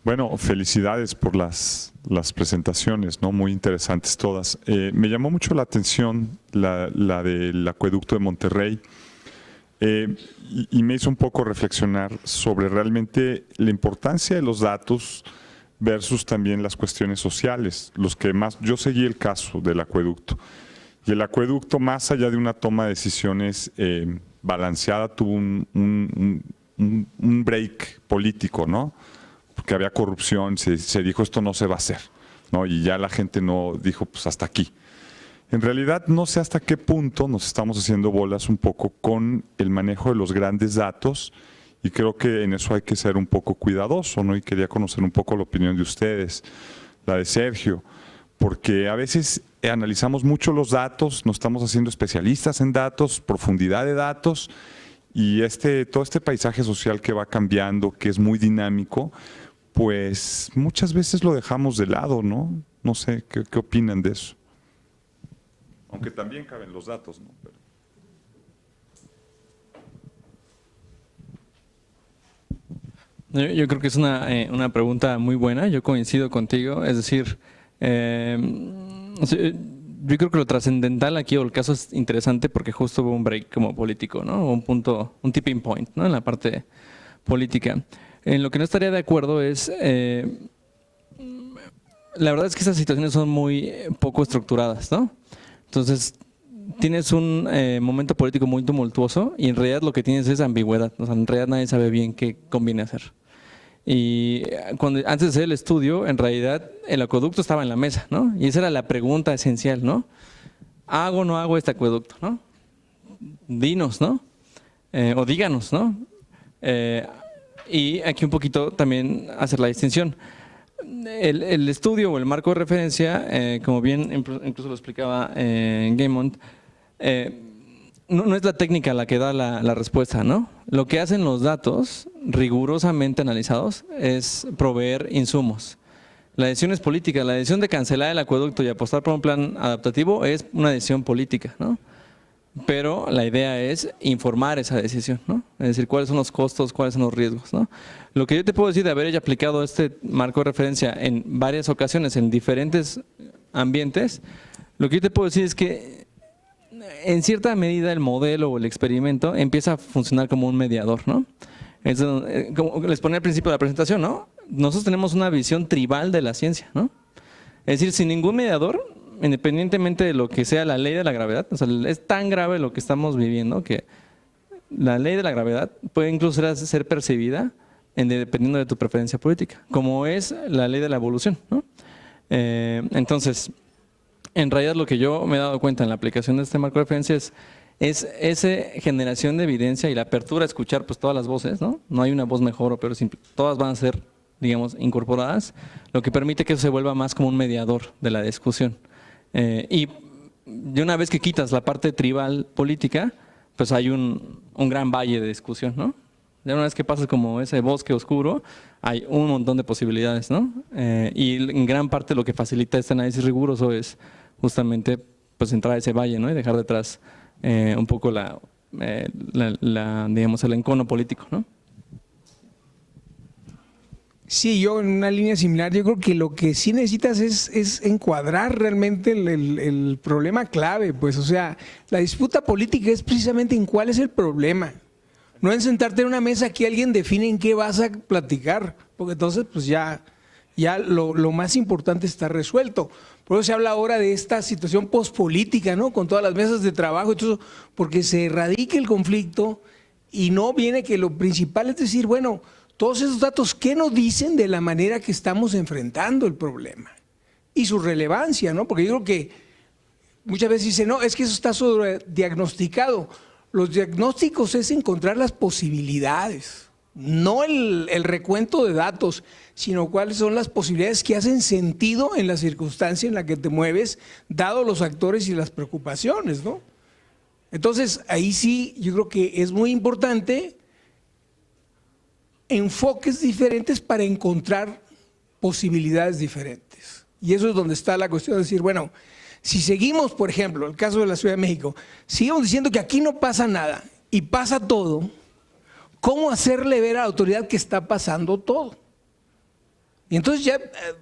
Bueno, felicidades por las presentaciones, ¿no? Muy interesantes todas. Me llamó mucho la atención la del acueducto de Monterrey y me hizo un poco reflexionar sobre realmente la importancia de los datos versus también las cuestiones sociales. Los que más, yo seguí el caso del acueducto y el acueducto, más allá de una toma de decisiones balanceada, tuvo un break político, ¿no? Porque había corrupción, se dijo esto no se va a hacer, ¿no? Y ya la gente no dijo pues hasta aquí. En realidad no sé hasta qué punto nos estamos haciendo bolas un poco con el manejo de los grandes datos y creo que en eso hay que ser un poco cuidadoso, ¿no? Y quería conocer un poco la opinión de ustedes, la de Sergio, porque a veces analizamos mucho los datos, nos estamos haciendo especialistas en datos, profundidad de datos y todo este paisaje social que va cambiando, que es muy dinámico, pues muchas veces lo dejamos de lado, ¿no? No sé, ¿qué opinan de eso? Aunque también caben los datos, ¿no? Yo creo que es una pregunta muy buena, yo coincido contigo, es decir, yo creo que lo trascendental aquí o el caso es interesante porque justo hubo un break como político, ¿no? Un punto, un tipping point, ¿no? En la parte política. En lo que no estaría de acuerdo es, la verdad es que estas situaciones son muy poco estructuradas, ¿no? Entonces, tienes un momento político muy tumultuoso y en realidad lo que tienes es ambigüedad, o sea, en realidad nadie sabe bien qué conviene hacer. Y antes de hacer el estudio, en realidad el acueducto estaba en la mesa, ¿no? Y esa era la pregunta esencial, ¿no? ¿Hago o no hago este acueducto, no? Dinos, ¿no? O díganos, ¿no? Y aquí un poquito también hacer la distinción. El estudio o el marco de referencia, como bien incluso lo explicaba Gaymond, no es la técnica la que da la respuesta, ¿no? Lo que hacen los datos, rigurosamente analizados, es proveer insumos. La decisión es política. La decisión de cancelar el acueducto y apostar por un plan adaptativo es una decisión política, ¿no? Pero la idea es informar esa decisión, ¿no? Es decir, cuáles son los costos, cuáles son los riesgos, ¿no? Lo que yo te puedo decir de haber aplicado este marco de referencia en varias ocasiones, en diferentes ambientes, lo que yo te puedo decir es que en cierta medida el modelo o el experimento empieza a funcionar como un mediador, ¿no? Como les ponía al principio de la presentación, ¿no? Nosotros tenemos una visión tribal de la ciencia, ¿no? Es decir, sin ningún mediador, independientemente de lo que sea la ley de la gravedad, o sea, es tan grave lo que estamos viviendo que la ley de la gravedad puede incluso ser percibida dependiendo de tu preferencia política, como es la ley de la evolución, ¿no? Entonces, en realidad lo que yo me he dado cuenta en la aplicación de este marco de referencia es esa generación de evidencia y la apertura a escuchar pues todas las voces, ¿no? No hay una voz mejor o peor, todas van a ser, digamos, incorporadas, lo que permite que eso se vuelva más como un mediador de la discusión. Y de una vez que quitas la parte tribal política, pues hay un gran valle de discusión, ¿no? De una vez que pasas como ese bosque oscuro, hay un montón de posibilidades, ¿no? Y en gran parte lo que facilita este análisis riguroso es justamente pues entrar a ese valle, ¿no? Y dejar detrás un poco digamos, el encono político, ¿no? Sí, yo en una línea similar, yo creo que lo que sí necesitas es encuadrar realmente el problema clave, pues, o sea, la disputa política es precisamente en cuál es el problema. No en sentarte en una mesa que alguien define en qué vas a platicar, porque entonces pues ya lo más importante está resuelto. Por eso se habla ahora de esta situación pospolítica, ¿no? Con todas las mesas de trabajo y todo eso, porque se erradique el conflicto y no viene que lo principal es decir, bueno, todos esos datos, ¿qué nos dicen de la manera que estamos enfrentando el problema? Y su relevancia, ¿no? Porque yo creo que muchas veces dicen, no, es que eso está sobrediagnosticado. Los diagnósticos es encontrar las posibilidades, no el recuento de datos, sino cuáles son las posibilidades que hacen sentido en la circunstancia en la que te mueves, dado los actores y las preocupaciones, ¿no? Entonces, ahí sí, yo creo que es muy importante enfoques diferentes para encontrar posibilidades diferentes. Y eso es donde está la cuestión de decir, bueno, si seguimos, por ejemplo, el caso de la Ciudad de México, seguimos diciendo que aquí no pasa nada y pasa todo, ¿cómo hacerle ver a la autoridad que está pasando todo? Y entonces ya,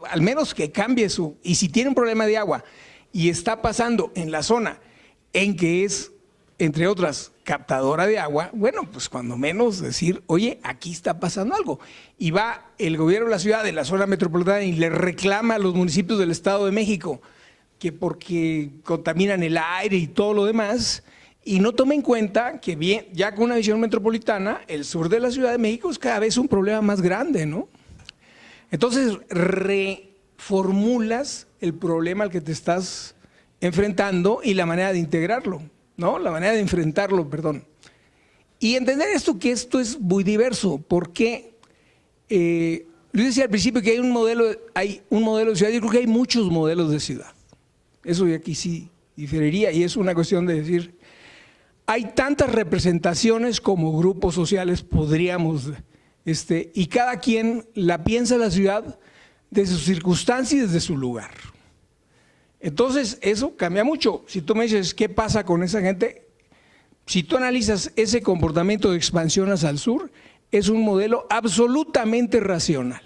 al menos que cambie eso. Y si tiene un problema de agua y está pasando en la zona en que es, entre otras, captadora de agua, bueno, pues cuando menos decir, oye, aquí está pasando algo. Y va el gobierno de la ciudad, de la zona metropolitana, y le reclama a los municipios del Estado de México que porque contaminan el aire y todo lo demás, y no toma en cuenta que bien, ya con una visión metropolitana, el sur de la Ciudad de México es cada vez un problema más grande, ¿no? Entonces, reformulas el problema al que te estás enfrentando y la manera de integrarlo, ¿no? La manera de enfrentarlo, perdón. Y entender que esto es muy diverso, porque yo decía al principio que hay un modelo de ciudad, yo creo que hay muchos modelos de ciudad. Eso y aquí sí diferiría, y es una cuestión de decir, hay tantas representaciones como grupos sociales podríamos, y cada quien la piensa la ciudad desde su circunstancia y desde su lugar. Entonces, eso cambia mucho. Si tú me dices, ¿qué pasa con esa gente? Si tú analizas ese comportamiento de expansión hacia el sur, es un modelo absolutamente racional.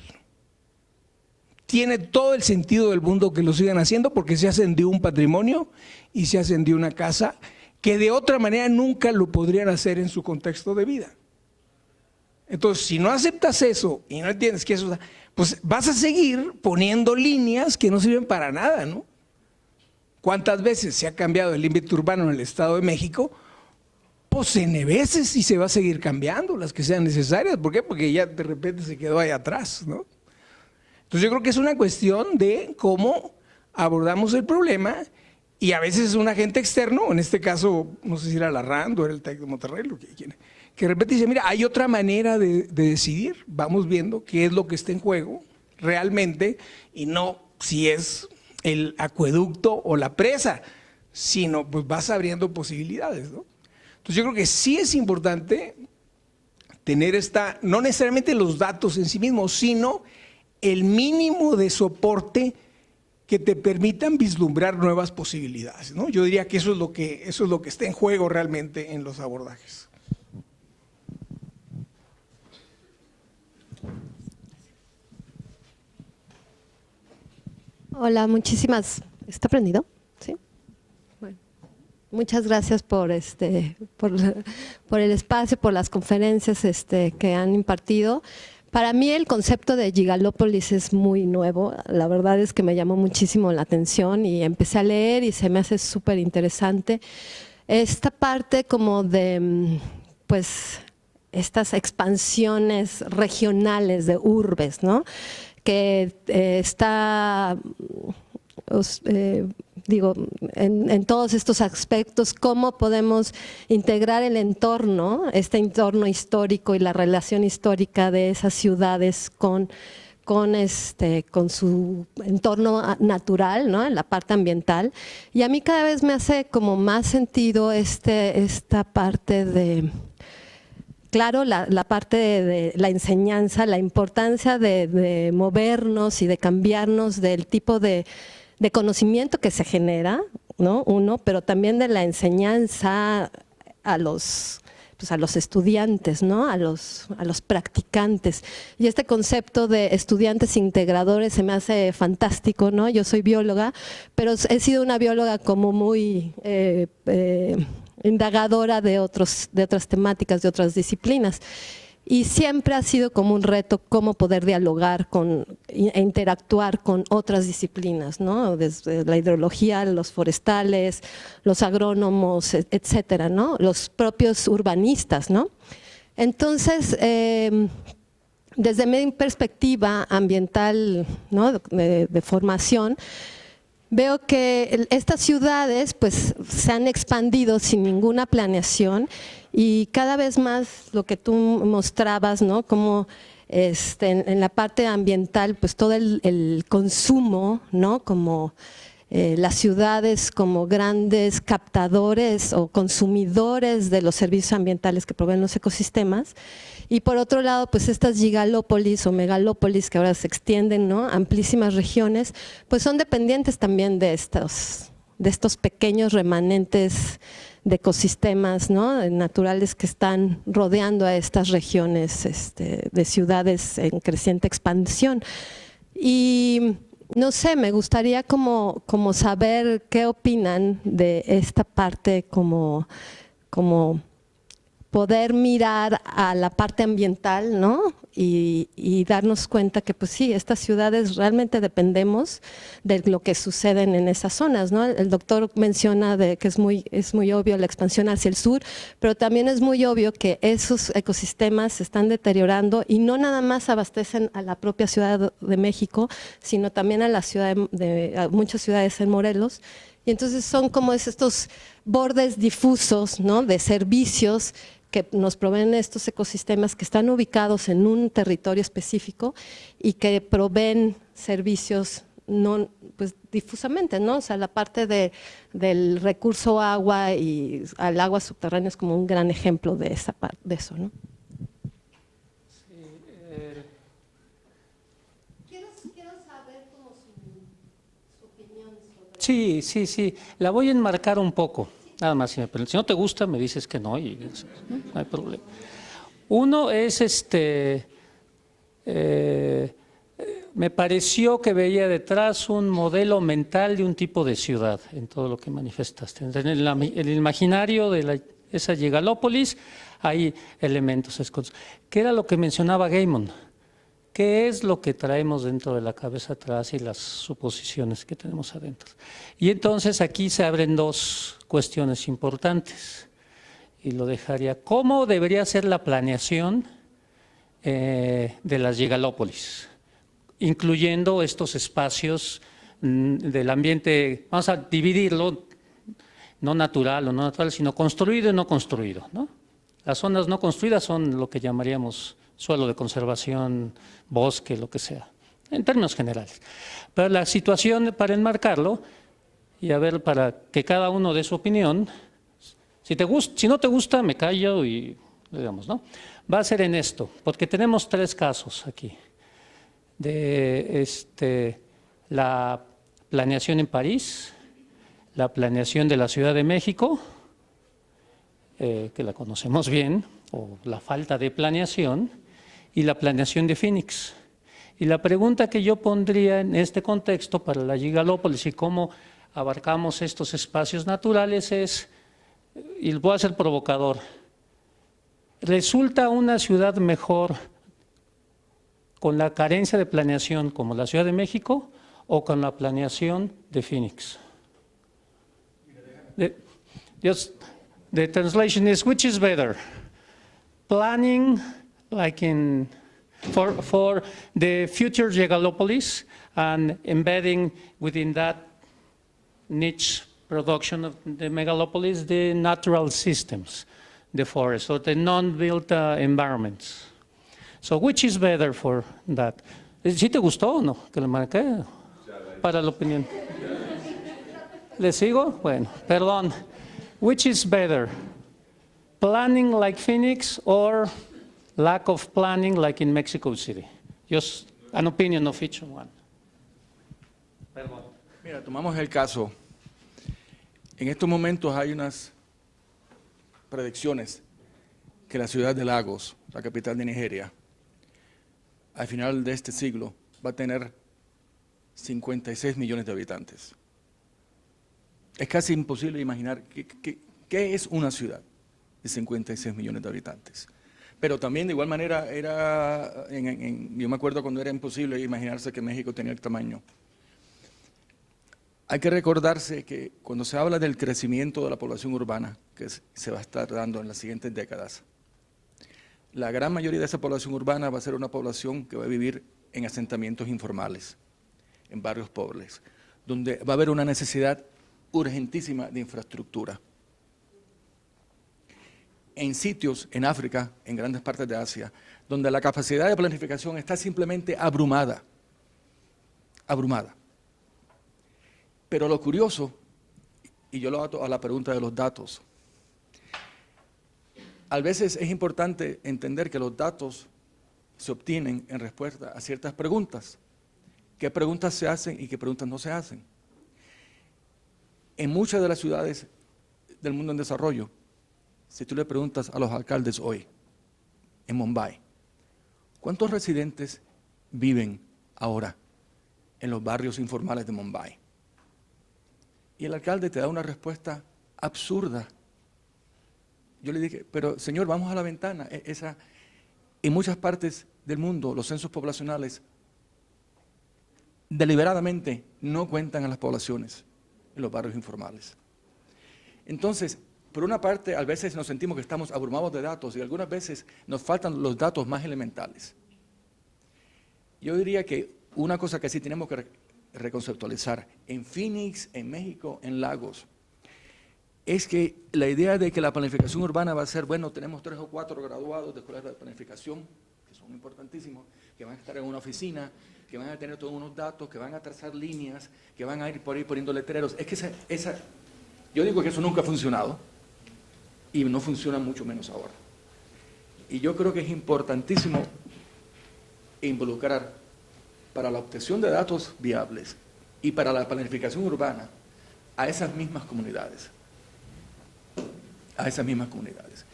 Tiene todo el sentido del mundo que lo sigan haciendo porque se hacen de un patrimonio y se hacen de una casa que de otra manera nunca lo podrían hacer en su contexto de vida. Entonces, si no aceptas eso y no entiendes que eso, pues vas a seguir poniendo líneas que no sirven para nada, ¿no? ¿Cuántas veces se ha cambiado el límite urbano en el Estado de México? Pues N veces, y se va a seguir cambiando las que sean necesarias. ¿Por qué? Porque ya de repente se quedó ahí atrás, ¿no? Entonces yo creo que es una cuestión de cómo abordamos el problema, y a veces es un agente externo, en este caso, no sé si era la RAND o era el TEC de Monterrey, que de repente dice, mira, hay otra manera de decidir, vamos viendo qué es lo que está en juego realmente, y no si es el acueducto o la presa, sino pues vas abriendo posibilidades, ¿no? Entonces yo creo que sí es importante tener no necesariamente los datos en sí mismos, sino el mínimo de soporte que te permitan vislumbrar nuevas posibilidades, ¿no? Yo diría que eso es lo que está en juego realmente en los abordajes. Hola, muchísimas. ¿Está prendido? Sí. Bueno, muchas gracias por el espacio, por las conferencias que han impartido. Para mí el concepto de Gigalópolis es muy nuevo. La verdad es que me llamó muchísimo la atención y empecé a leer y se me hace súper interesante. Esta parte como de, pues, estas expansiones regionales de urbes, ¿no? Que está, digo, en todos estos aspectos, cómo podemos integrar el entorno, este entorno histórico y la relación histórica de esas ciudades con su entorno natural, ¿no? En la parte ambiental. Y a mí cada vez me hace como más sentido esta parte de… Claro, la parte de la enseñanza, la importancia de movernos y de cambiarnos del tipo de conocimiento que se genera, ¿no? Pero también de la enseñanza a los estudiantes, ¿no? a los practicantes. Y este concepto de estudiantes integradores se me hace fantástico, ¿no? Yo soy bióloga, pero he sido una bióloga como muy… indagadora de otras temáticas, de otras disciplinas. Y siempre ha sido como un reto cómo poder dialogar e interactuar con otras disciplinas, ¿no? Desde la hidrología, los forestales, los agrónomos, etcétera, ¿no? Los propios urbanistas, ¿no? Entonces, desde mi perspectiva ambiental, ¿no? de formación, veo que estas ciudades pues se han expandido sin ninguna planeación y cada vez más lo que tú mostrabas, ¿no? Como en la parte ambiental pues todo el consumo, ¿no? Como las ciudades como grandes captadores o consumidores de los servicios ambientales que proveen los ecosistemas. Y por otro lado, pues estas gigalópolis o megalópolis que ahora se extienden, ¿no? Amplísimas regiones, pues son dependientes también de estos pequeños remanentes de ecosistemas, ¿no? naturales que están rodeando a estas regiones de ciudades en creciente expansión. Y no sé, me gustaría como saber qué opinan de esta parte, como poder mirar a la parte ambiental, ¿no? Y darnos cuenta que, pues sí, estas ciudades realmente dependemos de lo que sucede en esas zonas, ¿no? El doctor menciona que es muy obvio la expansión hacia el sur, pero también es muy obvio que esos ecosistemas se están deteriorando y no nada más abastecen a la propia Ciudad de México, sino también a la ciudad a muchas ciudades en Morelos. Y entonces son como estos bordes difusos, ¿no? De servicios que nos proveen estos ecosistemas que están ubicados en un territorio específico y que proveen servicios no, pues, difusamente, ¿no? O sea, la parte del recurso agua y al agua subterránea es como un gran ejemplo de eso, ¿no? Quiero saber como su opinión sobre... Sí. La voy a enmarcar un poco. Nada más, pero si no te gusta, me dices que no y no hay problema. Uno es me pareció que veía detrás un modelo mental de un tipo de ciudad en todo lo que manifestaste. En el imaginario de esa Gigalópolis hay elementos escondidos. ¿Qué era lo que mencionaba Gaimon? ¿Qué es lo que traemos dentro de la cabeza atrás y las suposiciones que tenemos adentro? Y entonces aquí se abren dos cuestiones importantes y lo dejaría. ¿Cómo debería ser la planeación de las Gigalópolis? Incluyendo estos espacios del ambiente, vamos a dividirlo, no natural o no natural, sino construido y no construido, ¿no? Las zonas no construidas son lo que llamaríamos suelo de conservación, bosque, lo que sea, en términos generales. Pero la situación, para enmarcarlo, y a ver, para que cada uno dé su opinión, si no te gusta, me callo y digamos, ¿no? Va a ser en esto, porque tenemos tres casos aquí, de la planeación en París, la planeación de la Ciudad de México, que la conocemos bien, o la falta de planeación, y la planeación de Phoenix. Y la pregunta que yo pondría en este contexto para la Gigalópolis y cómo abarcamos estos espacios naturales es, y voy a ser provocador, ¿resulta una ciudad mejor con la carencia de planeación como la Ciudad de México o con la planeación de Phoenix? The translation is, which is better? Planning like for the future Gigalópolis and embedding within that niche production of the megalopolis the natural systems, the forest, or the non-built environments. So which is better for that? ¿Sí te gustó o no? Que le marqué para la opinión. ¿Le sigo? Bueno, perdón. Which is better? Planning like Phoenix or lack of planning like in Mexico City? Just an opinion of each one. Perdón. Mira, tomamos el caso. En estos momentos hay unas predicciones que la ciudad de Lagos, la capital de Nigeria, al final de este siglo va a tener 56 millones de habitantes. Es casi imposible imaginar qué es una ciudad de 56 millones de habitantes. Pero también de igual manera yo me acuerdo cuando era imposible imaginarse que México tenía el tamaño. Hay que recordarse que cuando se habla del crecimiento de la población urbana, que se va a estar dando en las siguientes décadas, la gran mayoría de esa población urbana va a ser una población que va a vivir en asentamientos informales, en barrios pobres, donde va a haber una necesidad urgentísima de infraestructura. En sitios en África, en grandes partes de Asia, donde la capacidad de planificación está simplemente abrumada. Pero lo curioso, y yo lo ato a la pregunta de los datos, a veces es importante entender que los datos se obtienen en respuesta a ciertas preguntas. ¿Qué preguntas se hacen y qué preguntas no se hacen? En muchas de las ciudades del mundo en desarrollo, si tú le preguntas a los alcaldes hoy, en Mumbai, ¿cuántos residentes viven ahora en los barrios informales de Mumbai. Y el alcalde te da una respuesta absurda. Yo le dije, pero señor, vamos a la ventana. En muchas partes del mundo, los censos poblacionales deliberadamente no cuentan a las poblaciones en los barrios informales. Entonces, por una parte, a veces nos sentimos que estamos abrumados de datos y algunas veces nos faltan los datos más elementales. Yo diría que una cosa que sí tenemos que reconceptualizar en Phoenix, en México, en Lagos, es que la idea de que la planificación urbana va a ser, bueno, tenemos 3 o 4 graduados de escuelas de planificación, que son importantísimos, que van a estar en una oficina, que van a tener todos unos datos, que van a trazar líneas, que van a ir por ahí poniendo letreros. Es que yo digo que eso nunca ha funcionado y no funciona mucho menos ahora. Y yo creo que es importantísimo involucrar para la obtención de datos viables y para la planificación urbana a esas mismas comunidades. A esas mismas comunidades.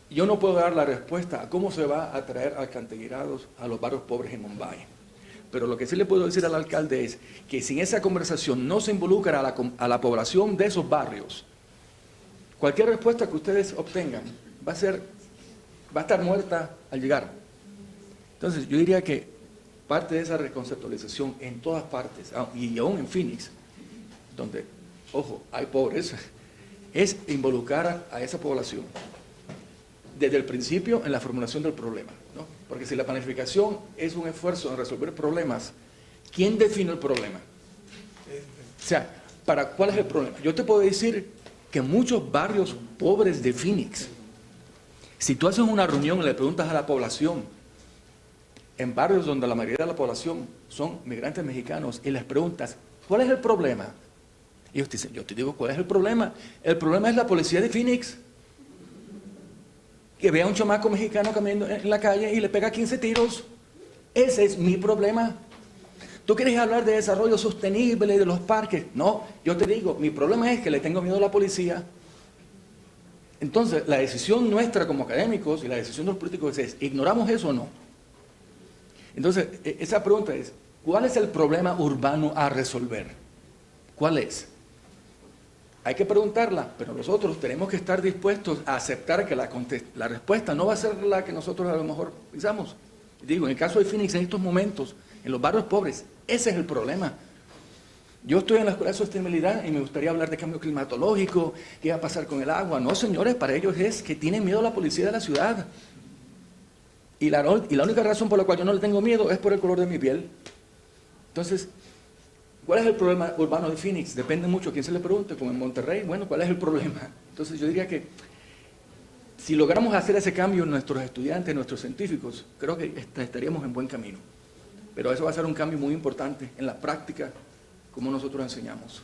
Yo no puedo dar la respuesta a cómo se va a traer alcantarillados a los barrios pobres en Mumbai. Pero lo que sí le puedo decir al alcalde es que si en esa conversación no se involucra a la población de esos barrios, cualquier respuesta que ustedes obtengan va a estar muerta al llegar. Entonces, yo diría que parte de esa reconceptualización en todas partes, y aún en Phoenix, donde, ojo, hay pobreza, es involucrar a esa población desde el principio en la formulación del problema, ¿no? Porque si la planificación es un esfuerzo en resolver problemas, ¿quién define el problema? O sea, ¿cuál es el problema? Yo te puedo decir que muchos barrios pobres de Phoenix, si tú haces una reunión y le preguntas a la población, en barrios donde la mayoría de la población son migrantes mexicanos, y les preguntas, ¿cuál es el problema? Y ellos te dicen, yo te digo, ¿cuál es el problema? El problema es la policía de Phoenix, que ve a un chamaco mexicano caminando en la calle y le pega 15 tiros. Ese es mi problema. ¿Tú quieres hablar de desarrollo sostenible, de los parques? No, yo te digo, mi problema es que le tengo miedo a la policía. Entonces, la decisión nuestra como académicos y la decisión de los políticos es, ¿ignoramos eso o no? Entonces, esa pregunta es, ¿cuál es el problema urbano a resolver? ¿Cuál es? Hay que preguntarla, pero nosotros tenemos que estar dispuestos a aceptar que la respuesta no va a ser la que nosotros a lo mejor pensamos. Digo, en el caso de Phoenix, en estos momentos, en los barrios pobres, ese es el problema. Yo estoy en la Escuela de Sostenibilidad y me gustaría hablar de cambio climatológico, qué va a pasar con el agua. No, señores, para ellos es que tienen miedo a la policía de la ciudad. Y la única razón por la cual yo no le tengo miedo es por el color de mi piel. Entonces, ¿cuál es el problema urbano de Phoenix? Depende mucho a quién se le pregunte, como en Monterrey. Bueno, ¿cuál es el problema? Entonces yo diría que si logramos hacer ese cambio en nuestros estudiantes, en nuestros científicos, creo que estaríamos en buen camino. Pero eso va a ser un cambio muy importante en la práctica, como nosotros enseñamos.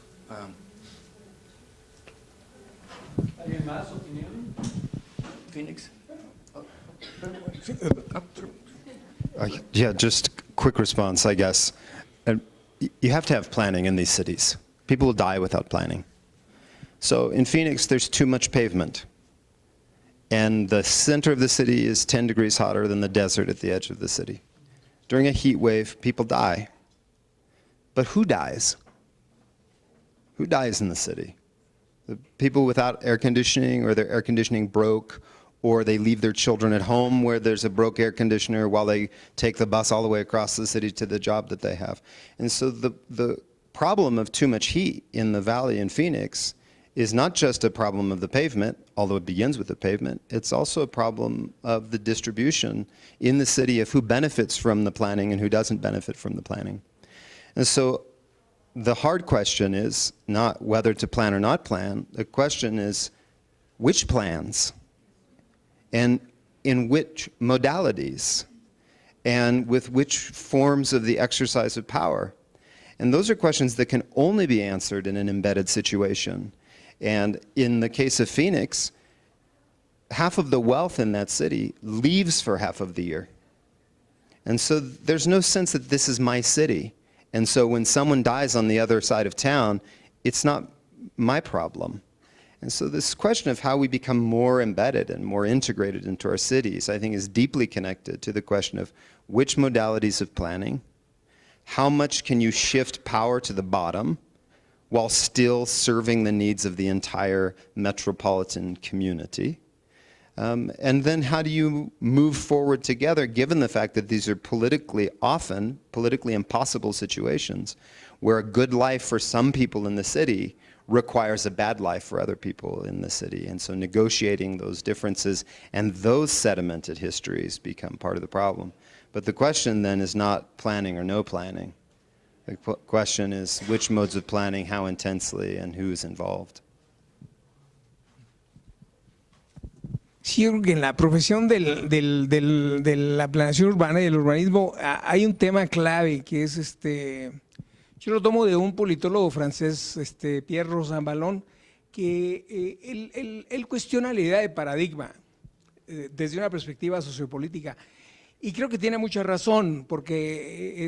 ¿Alguien más? ¿Opinión? Phoenix. Yeah, just quick response, I guess. You have to have planning in these cities. People will die without planning. So in Phoenix, there's too much pavement. And the center of the city is 10 degrees hotter than the desert at the edge of the city. During a heat wave, people die. But who dies? Who dies in the city? The people without air conditioning, or their air conditioning broke, or they leave their children at home where there's a broke air conditioner while they take the bus all the way across the city to the job that they have. And so the problem of too much heat in the valley in Phoenix is not just a problem of the pavement, although it begins with the pavement, it's also a problem of the distribution in the city of who benefits from the planning and who doesn't benefit from the planning. And so the hard question is not whether to plan or not plan, the question is which plans? And in which modalities, and with which forms of the exercise of power. And those are questions that can only be answered in an embedded situation. And in the case of Phoenix, half of the wealth in that city leaves for half of the year. And so there's no sense that this is my city. And so when someone dies on the other side of town, it's not my problem. And so this question of how we become more embedded and more integrated into our cities, I think, is deeply connected to the question of which modalities of planning, how much can you shift power to the bottom while still serving the needs of the entire metropolitan community? And then how do you move forward together, given the fact that these are often politically impossible situations, where a good life for some people in the city requires a bad life for other people in the city. And so negotiating those differences and those sedimented histories become part of the problem. But the question then is not planning or no planning. The question is which modes of planning, how intensely, and who's involved. Sí, yo creo que en la profesión de la planeación urbana y del urbanismo hay un tema clave que es yo lo tomo de un politólogo francés, Pierre Rosanvallon, que él cuestiona la idea de paradigma desde una perspectiva sociopolítica. Y creo que tiene mucha razón, porque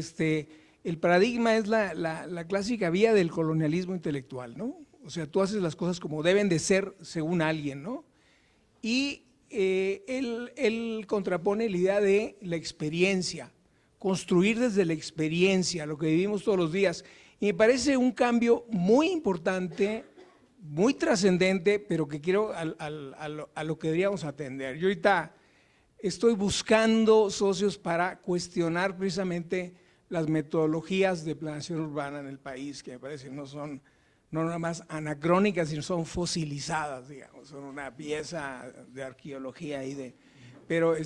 el paradigma es la clásica vía del colonialismo intelectual, ¿no? O sea, tú haces las cosas como deben de ser según alguien, ¿no? Y él contrapone la idea de la experiencia, construir desde la experiencia, lo que vivimos todos los días. Y me parece un cambio muy importante, muy trascendente, pero que quiero a lo que deberíamos atender. Yo ahorita estoy buscando socios para cuestionar precisamente las metodologías de planeación urbana en el país, que me parece que no son no nada más anacrónicas, sino son fosilizadas, digamos, son una pieza de arqueología ahí pero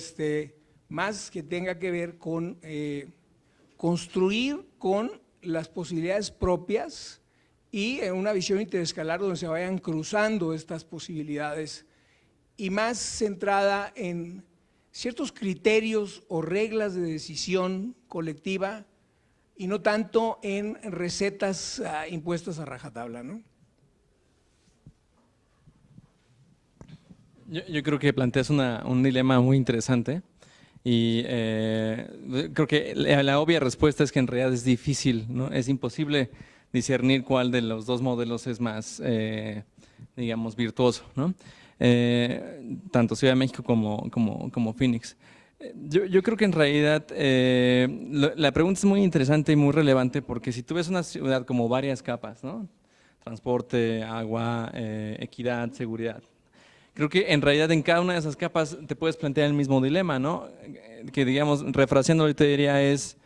más que tenga que ver con construir con las posibilidades propias y en una visión interescalar donde se vayan cruzando estas posibilidades y más centrada en ciertos criterios o reglas de decisión colectiva y no tanto en recetas impuestas a rajatabla, ¿no? Yo creo que planteas un dilema muy interesante y creo que la obvia respuesta es que en realidad es difícil, ¿no? Es imposible discernir cuál de los dos modelos es más, digamos, virtuoso, ¿no? Tanto Ciudad de México como Phoenix. Yo creo que en realidad la pregunta es muy interesante y muy relevante porque si tú ves una ciudad como varias capas, ¿no? Transporte, agua, equidad, seguridad. Creo que en realidad en cada una de esas capas te puedes plantear el mismo dilema, ¿no? Que digamos, refraseando te diría es,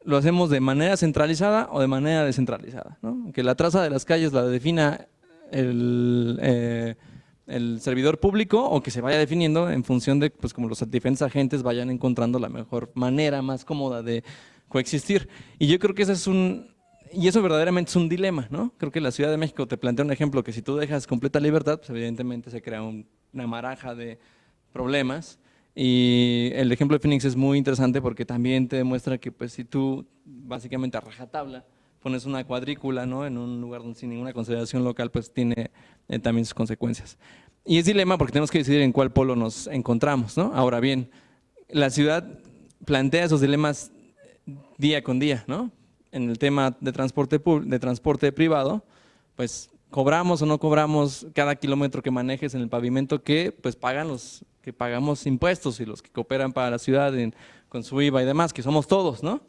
¿lo hacemos de manera centralizada o de manera descentralizada, ¿no? Que la traza de las calles la defina el servidor público o que se vaya definiendo en función de pues como los diferentes agentes vayan encontrando la mejor manera más cómoda de coexistir. Y yo creo que eso verdaderamente es un dilema, ¿no? Creo que la Ciudad de México te plantea un ejemplo que si tú dejas completa libertad, pues evidentemente se crea una maraja de problemas. Y el ejemplo de Phoenix es muy interesante porque también te demuestra que pues si tú básicamente a rajatabla pones una cuadrícula, ¿no? En un lugar sin ninguna consideración local, pues tiene también sus consecuencias. Y es dilema porque tenemos que decidir en cuál polo nos encontramos, ¿no? Ahora bien, la ciudad plantea esos dilemas día con día, ¿no? En el tema de transporte privado, pues cobramos o no cobramos cada kilómetro que manejes en el pavimento que pues pagan los que pagamos impuestos y los que cooperan para la ciudad con su IVA y demás, que somos todos, ¿no?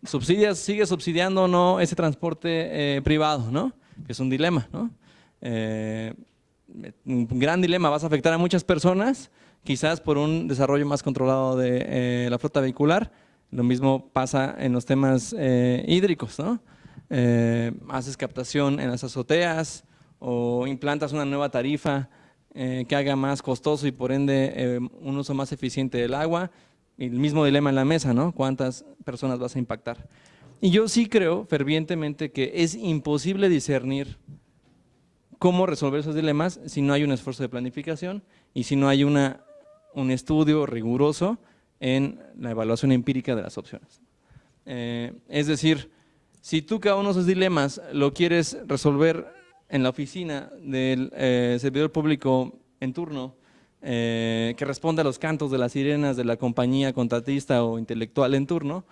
¿Sigue subsidiando o no ese transporte privado, ¿no? Que es un dilema, ¿no? Un gran dilema, vas a afectar a muchas personas, quizás por un desarrollo más controlado de la flota vehicular. Lo mismo pasa en los temas hídricos, ¿no? Haces captación en las azoteas o implantas una nueva tarifa que haga más costoso y por ende un uso más eficiente del agua. Y el mismo dilema en la mesa, ¿no? ¿Cuántas personas vas a impactar? Y yo sí creo fervientemente que es imposible discernir cómo resolver esos dilemas si no hay un esfuerzo de planificación y si no hay un estudio riguroso en la evaluación empírica de las opciones. Es decir, si tú cada uno de esos dilemas lo quieres resolver en la oficina del servidor público en turno, que responde a los cantos de las sirenas de la compañía contratista o intelectual en turno,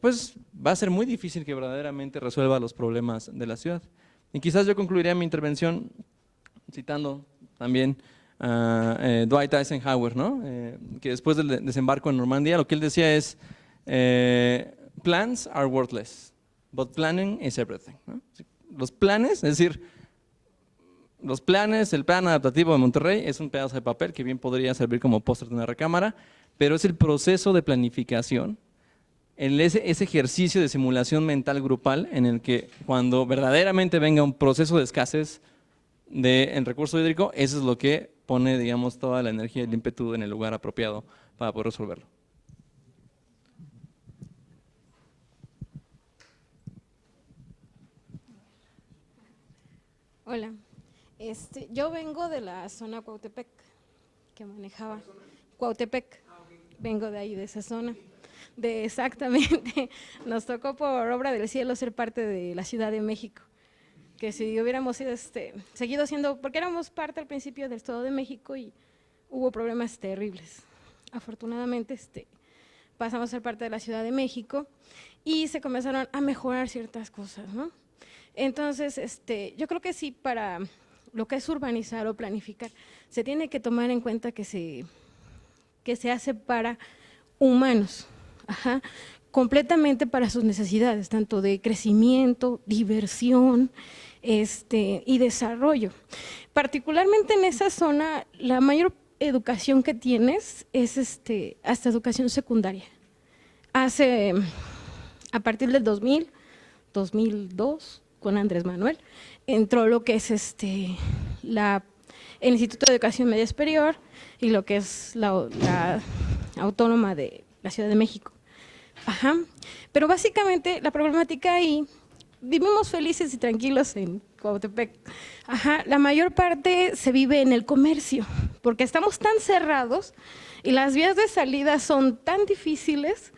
pues va a ser muy difícil que verdaderamente resuelva los problemas de la ciudad. Y quizás yo concluiría mi intervención citando también a Dwight Eisenhower, ¿no? Que después del desembarco en Normandía, lo que él decía es, plans are worthless, but planning is everything, ¿no? Los planes, es decir, los planes, el plan adaptativo de Monterrey es un pedazo de papel que bien podría servir como póster de una recámara, pero es el proceso de planificación, ese ejercicio de simulación mental grupal en el que cuando verdaderamente venga un proceso de escasez en recurso hídrico, eso es lo que pone, digamos, toda la energía y el ímpetu en el lugar apropiado para poder resolverlo. Hola, yo vengo de la zona Cuautepec, que manejaba Cuautepec, vengo de ahí, de esa zona, exactamente, nos tocó por obra del cielo ser parte de la Ciudad de México, que si hubiéramos sido, seguido siendo, porque éramos parte al principio del Estado de México y hubo problemas terribles. Afortunadamente pasamos a ser parte de la Ciudad de México y se comenzaron a mejorar ciertas cosas, ¿no? Entonces, yo creo que sí, para lo que es urbanizar o planificar, se tiene que tomar en cuenta que se hace para humanos, completamente para sus necesidades, tanto de crecimiento, diversión y desarrollo. Particularmente en esa zona, la mayor educación que tienes es hasta educación secundaria. A partir del 2000, 2002, con Andrés Manuel, entró lo que es el Instituto de Educación Media Superior y lo que es la Autónoma de la Ciudad de México. Pero básicamente la problemática ahí, vivimos felices y tranquilos en Cuautepec. La mayor parte se vive en el comercio, porque estamos tan cerrados y las vías de salida son tan difíciles,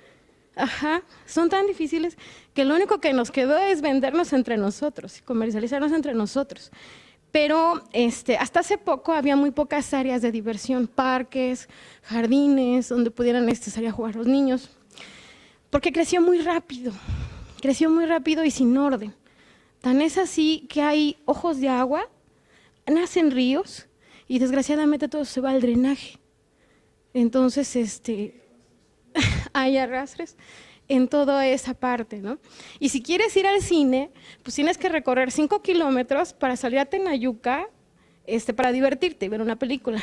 son tan difíciles que lo único que nos quedó es vendernos entre nosotros y comercializarnos entre nosotros. Pero hasta hace poco había muy pocas áreas de diversión, parques, jardines, donde pudieran salir a jugar los niños, porque creció muy rápido y sin orden. Tan es así que hay ojos de agua, nacen ríos y desgraciadamente todo se va al drenaje. Entonces, hay arrastres en toda esa parte, ¿no? Y si quieres ir al cine, pues tienes que recorrer 5 kilómetros para salir a Tenayuca, para divertirte y ver una película.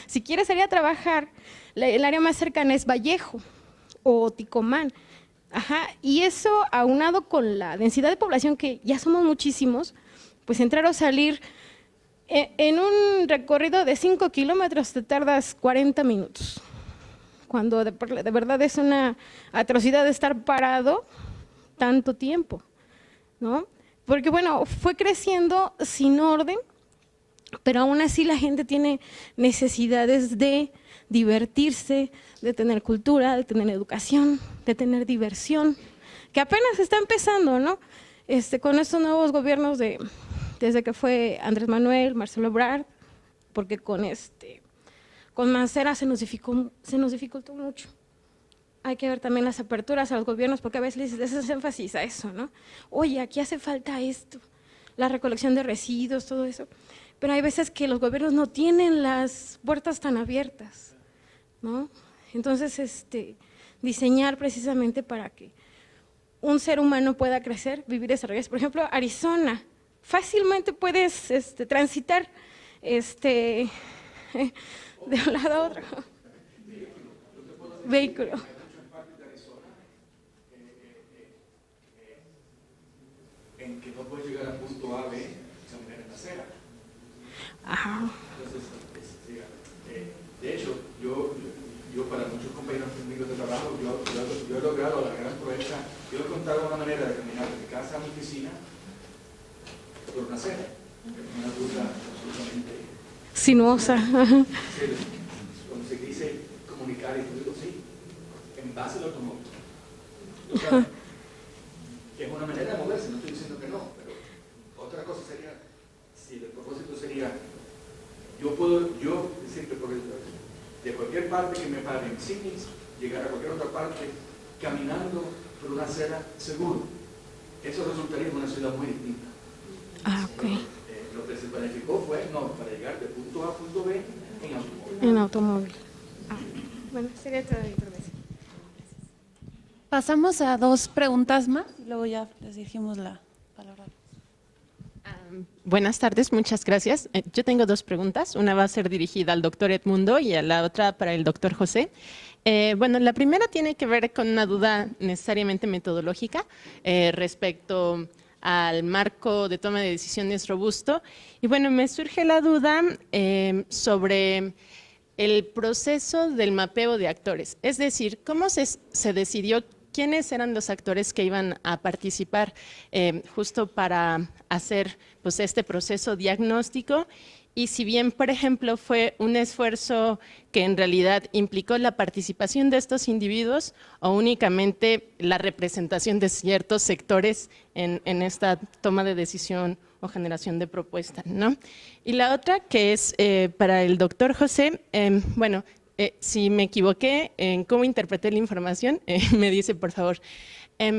Si quieres salir a trabajar, el área más cercana es Vallejo o Ticomán. Y eso aunado con la densidad de población, que ya somos muchísimos, pues entrar o salir en un recorrido de 5 kilómetros te tardas 40 minutos. Cuando de verdad es una atrocidad estar parado tanto tiempo, ¿no? Porque bueno, fue creciendo sin orden, pero aún así la gente tiene necesidades de divertirse, de tener cultura, de tener educación, de tener diversión, que apenas está empezando, ¿no? Con estos nuevos gobiernos desde que fue Andrés Manuel, Marcelo Ebrard, porque con Mancera se nos dificultó mucho. Hay que ver también las aperturas a los gobiernos, porque a veces les haces énfasis a eso, ¿no? Oye, aquí hace falta esto, la recolección de residuos, todo eso. Pero hay veces que los gobiernos no tienen las puertas tan abiertas, ¿no? Entonces, diseñar precisamente para que un ser humano pueda crecer, vivir, desarrollarse. Por ejemplo, Arizona, fácilmente puedes transitar de un lado a otro vehículo. En que no puedes llegar a punto A, B, de manera en acera. Entonces, de hecho, yo para muchos compañeros amigos de trabajo, yo he logrado la gran proeza. Yo he encontrado una manera de caminar de mi casa a mi oficina por una acera, una ruta absolutamente sinuosa. Cuando se dice comunicar, y yo digo sí, en base al automóvil. O sea, que es una manera de moverse, no estoy diciendo que no, pero otra cosa sería, si el propósito sería, yo decirte por de cualquier parte que me pare en Sydney, llegar a cualquier otra parte caminando por una acera seguro. Eso resultaría en una ciudad muy distinta. Okay. Lo que se planificó fue para llegar de punto A a punto B en automóvil. En automóvil. Bueno, sería toda mi intervención. Pasamos a 2 preguntas más y luego ya les dirigimos la palabra. Buenas tardes, muchas gracias. Yo tengo 2 preguntas. Una va a ser dirigida al doctor Edmundo y a la otra para el doctor José. Bueno, la primera tiene que ver con una duda necesariamente metodológica respecto al marco de toma de decisiones robusto. Y bueno, me surge la duda sobre el proceso del mapeo de actores. Es decir, ¿cómo se decidió quiénes eran los actores que iban a participar justo para hacer pues, este proceso diagnóstico? Y si bien, por ejemplo, fue un esfuerzo que en realidad implicó la participación de estos individuos o únicamente la representación de ciertos sectores en esta toma de decisión o generación de propuesta, ¿no? Y la otra que es para el doctor José, bueno, si me equivoqué en cómo interpreté la información, me dice por favor.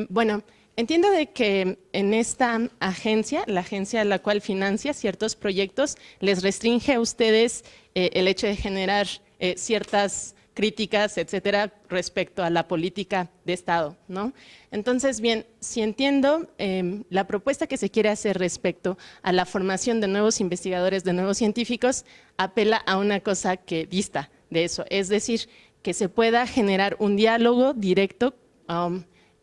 Bueno, entiendo de que en esta agencia, la agencia a la cual financia ciertos proyectos, les restringe a ustedes el hecho de generar ciertas críticas, etcétera, respecto a la política de Estado, ¿no? Entonces, bien, si entiendo, la propuesta que se quiere hacer respecto a la formación de nuevos investigadores, de nuevos científicos, apela a una cosa que dista de eso, es decir, que se pueda generar un diálogo directo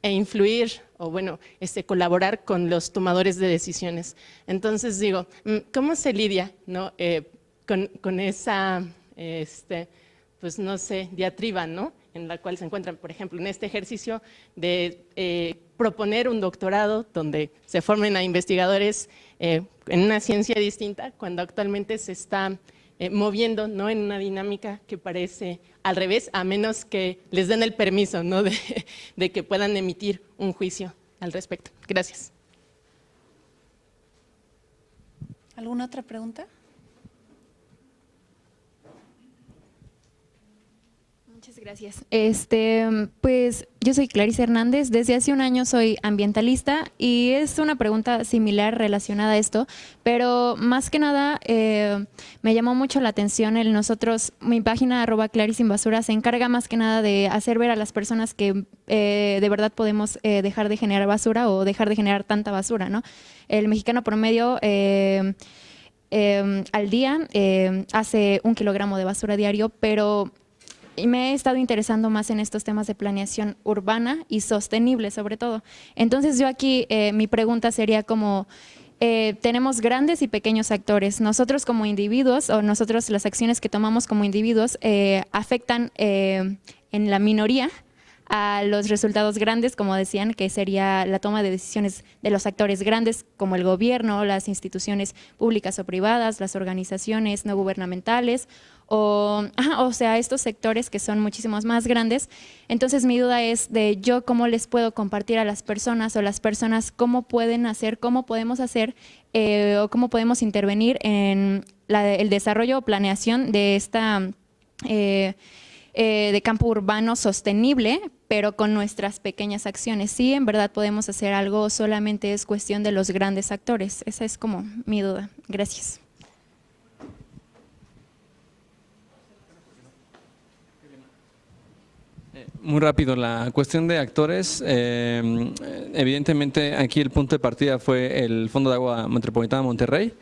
e influir o bueno, colaborar con los tomadores de decisiones. Entonces digo, ¿cómo se lidia, no, con esa, pues no sé, diatriba, ¿no? En la cual se encuentran, por ejemplo, en este ejercicio de proponer un doctorado donde se formen a investigadores en una ciencia distinta, cuando actualmente se está moviendo, ¿no? En una dinámica que parece al revés, a menos que les den el permiso, ¿no? de que puedan emitir un juicio al respecto. Gracias. ¿Alguna otra pregunta? Muchas gracias. Pues yo soy Clarice Hernández, desde hace un año soy ambientalista y es una pregunta similar relacionada a esto, pero más que nada me llamó mucho la atención mi página @clarisinbasura se encarga más que nada de hacer ver a las personas que de verdad podemos dejar de generar basura o dejar de generar tanta basura, ¿no? El mexicano promedio al día hace 1 kilogramo de basura diario, pero me he estado interesando más en estos temas de planeación urbana y sostenible sobre todo. Entonces yo aquí mi pregunta sería como, tenemos grandes y pequeños actores. Nosotros como individuos o nosotros las acciones que tomamos como individuos afectan en la minoría a los resultados grandes, como decían, que sería la toma de decisiones de los actores grandes como el gobierno, las instituciones públicas o privadas, las organizaciones no gubernamentales o sea, estos sectores que son muchísimos más grandes. Entonces mi duda es de yo cómo les puedo compartir a las personas o las personas cómo pueden hacer, cómo podemos hacer o cómo podemos intervenir en el desarrollo o planeación de esta de campo urbano sostenible, pero con nuestras pequeñas acciones. Sí, en verdad podemos hacer algo, solamente es cuestión de los grandes actores. Esa es como mi duda. Gracias. Muy rápido, la cuestión de actores, evidentemente aquí el punto de partida fue el Fondo de Agua Metropolitana de Monterrey,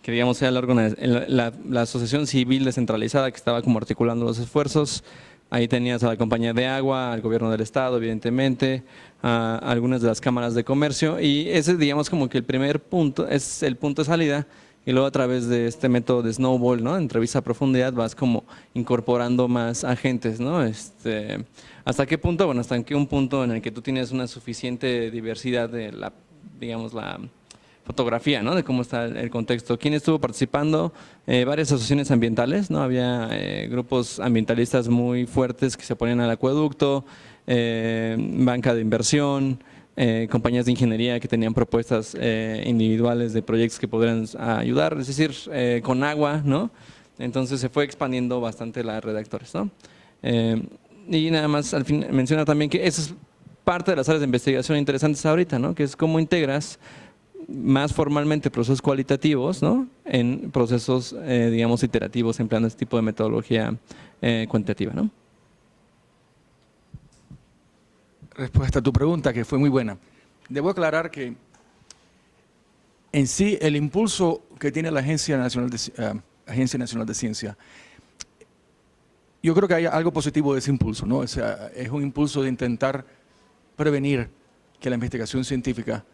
que digamos era la asociación civil descentralizada que estaba como articulando los esfuerzos. Ahí tenías a la compañía de agua, al gobierno del estado, evidentemente, a algunas de las cámaras de comercio, y ese digamos como que el primer punto, es el punto de salida, y luego a través de este método de snowball, ¿no? Entrevista a profundidad, vas como incorporando más agentes, ¿no? ¿Hasta qué punto? Bueno, hasta un punto en el que tú tienes una suficiente diversidad de la fotografía, ¿no? De cómo está el contexto. ¿Quién estuvo participando? Varias asociaciones ambientales, ¿no? Había grupos ambientalistas muy fuertes que se ponían al acueducto, banca de inversión, compañías de ingeniería que tenían propuestas individuales de proyectos que podrían ayudar, es decir, con agua, ¿no? Entonces se fue expandiendo bastante la red de actores, ¿no? Y nada más, al fin, menciona también que esa es parte de las áreas de investigación interesantes ahorita, ¿no? Que es cómo integras más formalmente procesos cualitativos, ¿no? En procesos, digamos, iterativos, empleando este tipo de metodología cuantitativa, ¿no? respuesta a tu pregunta, que fue muy buena. Debo aclarar que en sí el impulso que tiene la Agencia Nacional de Ciencia, yo creo que hay algo positivo de ese impulso, ¿no? O sea, es un impulso de intentar prevenir que la investigación científica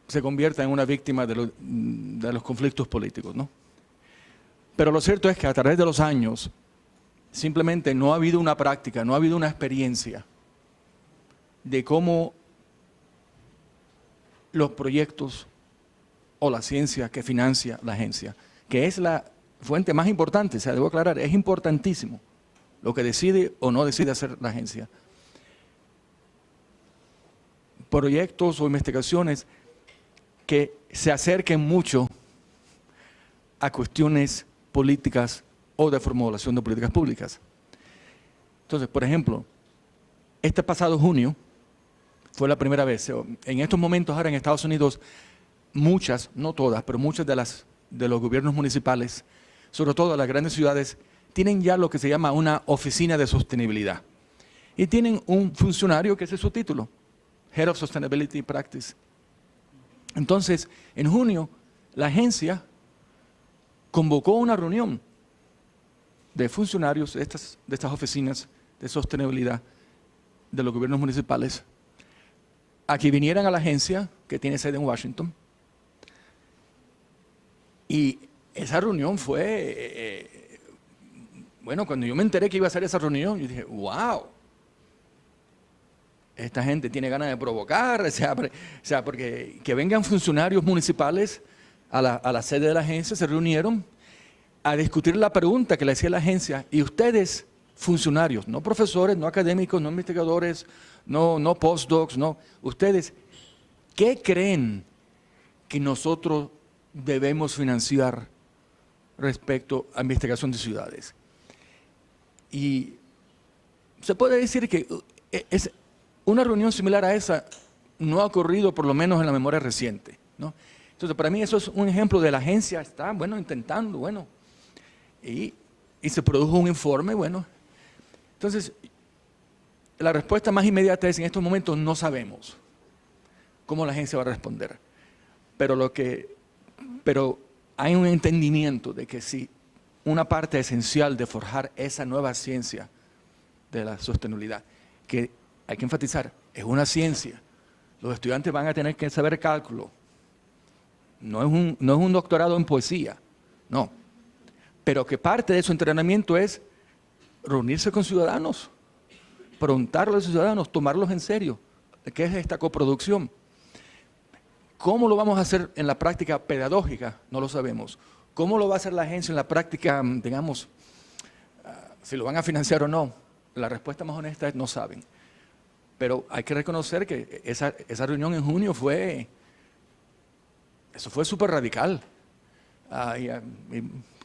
se convierta en una víctima de los conflictos políticos, ¿no? Pero lo cierto es que a través de los años simplemente no ha habido una práctica, no ha habido una experiencia de cómo los proyectos o la ciencia que financia la agencia, que es la fuente más importante, o sea, debo aclarar, es importantísimo lo que decide o no decide hacer la agencia. Proyectos o investigaciones que se acerquen mucho a cuestiones políticas o de formulación de políticas públicas. Entonces, por ejemplo, este pasado junio fue la primera vez, en estos momentos ahora en Estados Unidos, muchas, no todas, pero muchas de los gobiernos municipales, sobre todo las grandes ciudades, tienen ya lo que se llama una oficina de sostenibilidad. Y tienen un funcionario que ese es su título, Head of Sustainability Practice. Entonces, en junio, la agencia convocó una reunión de funcionarios de estas oficinas de sostenibilidad de los gobiernos municipales a que vinieran a la agencia, que tiene sede en Washington. Y esa reunión fue, bueno, cuando yo me enteré que iba a ser esa reunión, yo dije, wow, esta gente tiene ganas de provocar, o sea, porque que vengan funcionarios municipales a la sede de la agencia, se reunieron a discutir la pregunta que le hacía la agencia, y ustedes, funcionarios, no profesores, no académicos, no investigadores, no postdocs, no, ustedes, ¿qué creen que nosotros debemos financiar respecto a investigación de ciudades? Y se puede decir que una reunión similar a esa no ha ocurrido por lo menos en la memoria reciente, ¿no? Entonces, para mí eso es un ejemplo de la agencia está, bueno, intentando, bueno, y se produjo un informe, bueno. Entonces, la respuesta más inmediata es, en estos momentos no sabemos cómo la agencia va a responder, pero hay un entendimiento de que sí, una parte esencial de forjar esa nueva ciencia de la sostenibilidad, que hay que enfatizar, es una ciencia. Los estudiantes van a tener que saber cálculo. No es un doctorado en poesía, no. Pero que parte de su entrenamiento es reunirse con ciudadanos, preguntarle a los ciudadanos, tomarlos en serio. ¿Qué es esta coproducción? ¿Cómo lo vamos a hacer en la práctica pedagógica? No lo sabemos. ¿Cómo lo va a hacer la agencia en la práctica, digamos, si lo van a financiar o no? La respuesta más honesta es no saben. Pero hay que reconocer que esa reunión en junio fue súper radical. Y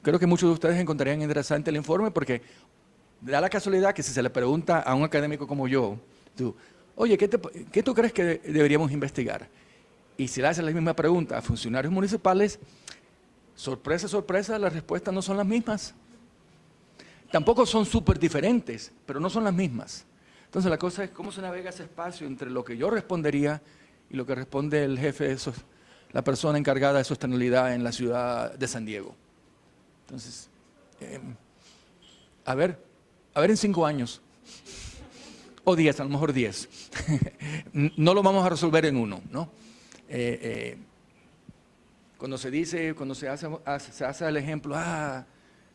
creo que muchos de ustedes encontrarían interesante el informe porque da la casualidad que si se le pregunta a un académico como yo, oye, ¿qué tú crees que deberíamos investigar? Y si le haces la misma pregunta a funcionarios municipales, sorpresa, sorpresa, las respuestas no son las mismas. Tampoco son súper diferentes, pero no son las mismas. Entonces la cosa es cómo se navega ese espacio entre lo que yo respondería y lo que responde el jefe, la persona encargada de sostenibilidad en la ciudad de San Diego. Entonces, a ver en 5 años, o 10, a lo mejor 10. No lo vamos a resolver en 1, ¿no? Cuando se hace el ejemplo,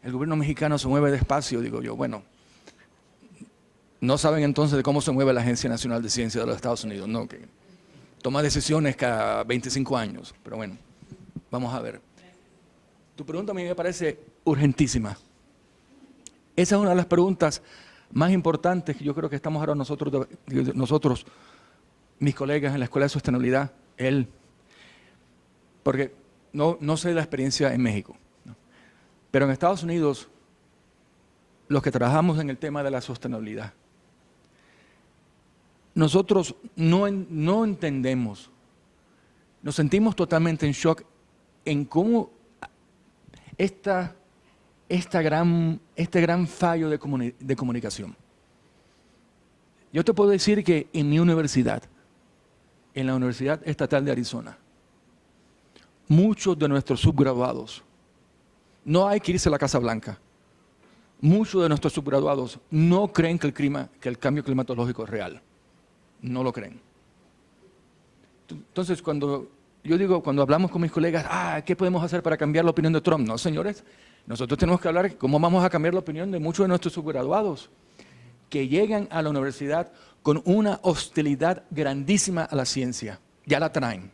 el gobierno mexicano se mueve despacio, digo yo, bueno, no saben entonces de cómo se mueve la Agencia Nacional de Ciencia de los Estados Unidos, ¿no? Que toma decisiones cada 25 años, pero bueno, vamos a ver. Tu pregunta a mí me parece urgentísima. Esa es una de las preguntas más importantes que yo creo que estamos ahora nosotros, mis colegas en la Escuela de Sostenibilidad, porque no sé la experiencia en México, ¿no? Pero en Estados Unidos, los que trabajamos en el tema de la sostenibilidad, nosotros no entendemos, nos sentimos totalmente en shock en cómo este gran fallo de comunicación. Yo te puedo decir que en mi universidad, en la Universidad Estatal de Arizona, muchos de nuestros subgraduados, no hay que irse a la Casa Blanca, muchos de nuestros subgraduados no creen que el cambio climatológico es real. No lo creen. Entonces, cuando hablamos con mis colegas, ¿qué podemos hacer para cambiar la opinión de Trump? No, señores, nosotros tenemos que hablar de cómo vamos a cambiar la opinión de muchos de nuestros subgraduados que llegan a la universidad con una hostilidad grandísima a la ciencia. Ya la traen.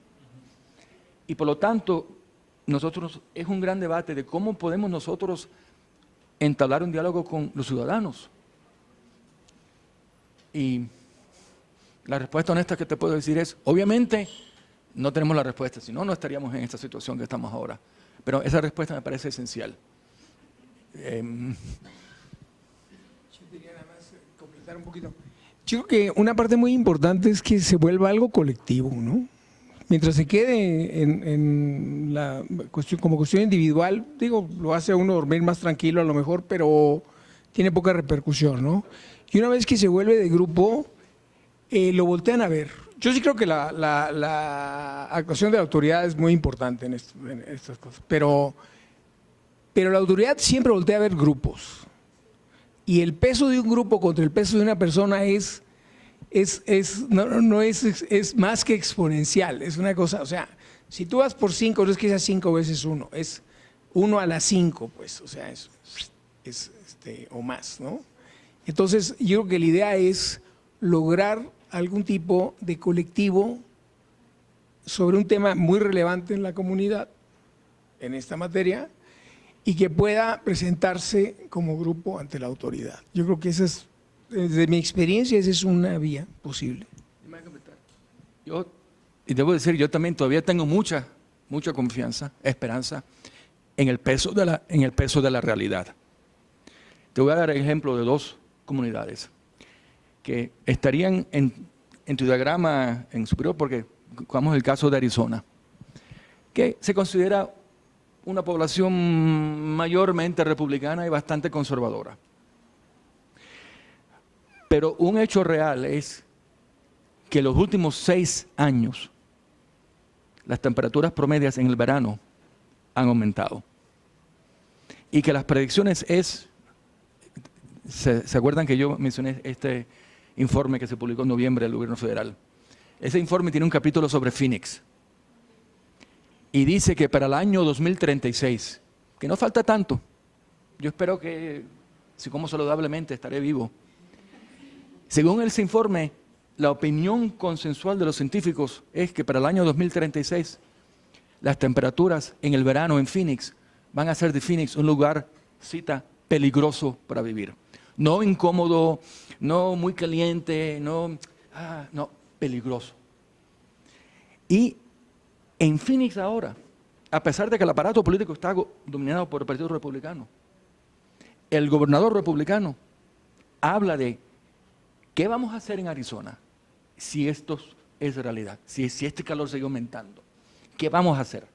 Y por lo tanto, es un gran debate de cómo podemos nosotros entablar un diálogo con los ciudadanos. Y la respuesta honesta que te puedo decir es, obviamente, no tenemos la respuesta, si no, no estaríamos en esta situación que estamos ahora. Pero esa respuesta me parece esencial. Yo quería nada más completar un poquito. Yo creo que una parte muy importante es que se vuelva algo colectivo, ¿no? Mientras se quede en la cuestión, como cuestión individual, lo hace a uno dormir más tranquilo a lo mejor, pero tiene poca repercusión, ¿no? Y una vez que se vuelve de grupo, lo voltean a ver. Yo sí creo que la actuación de la autoridad es muy importante en estas cosas, pero la autoridad siempre voltea a ver grupos. Y el peso de un grupo contra el peso de una persona es más que exponencial, es una cosa, o sea, si tú vas por 5, no es que sea 5 veces 1, es 1 a la 5, pues, o sea, o más, ¿no? Entonces, yo creo que la idea es lograr algún tipo de colectivo sobre un tema muy relevante en la comunidad, en esta materia, y que pueda presentarse como grupo ante la autoridad. Yo creo que desde mi experiencia, esa es una vía posible. Y debo decir, yo también todavía tengo mucha confianza, esperanza en el peso de la realidad. Te voy a dar el ejemplo de 2 comunidades que estarían en tu diagrama en superior, porque jugamos el caso de Arizona, que se considera una población mayormente republicana y bastante conservadora. Pero un hecho real es que los últimos 6 años las temperaturas promedias en el verano han aumentado. Y que las predicciones ¿se acuerdan que yo mencioné este informe que se publicó en noviembre del gobierno federal? Ese informe tiene un capítulo sobre Phoenix. Y dice que para el año 2036, que no falta tanto, yo espero que, si como saludablemente, estaré vivo. Según ese informe, la opinión consensual de los científicos es que para el año 2036 las temperaturas en el verano en Phoenix van a hacer de Phoenix un lugar, cita, peligroso para vivir. No incómodo, no muy caliente, no, peligroso. Y en Phoenix ahora, a pesar de que el aparato político está dominado por el Partido Republicano, el gobernador republicano habla de ¿qué vamos a hacer en Arizona si esto es realidad? Si este calor sigue aumentando, ¿qué vamos a hacer?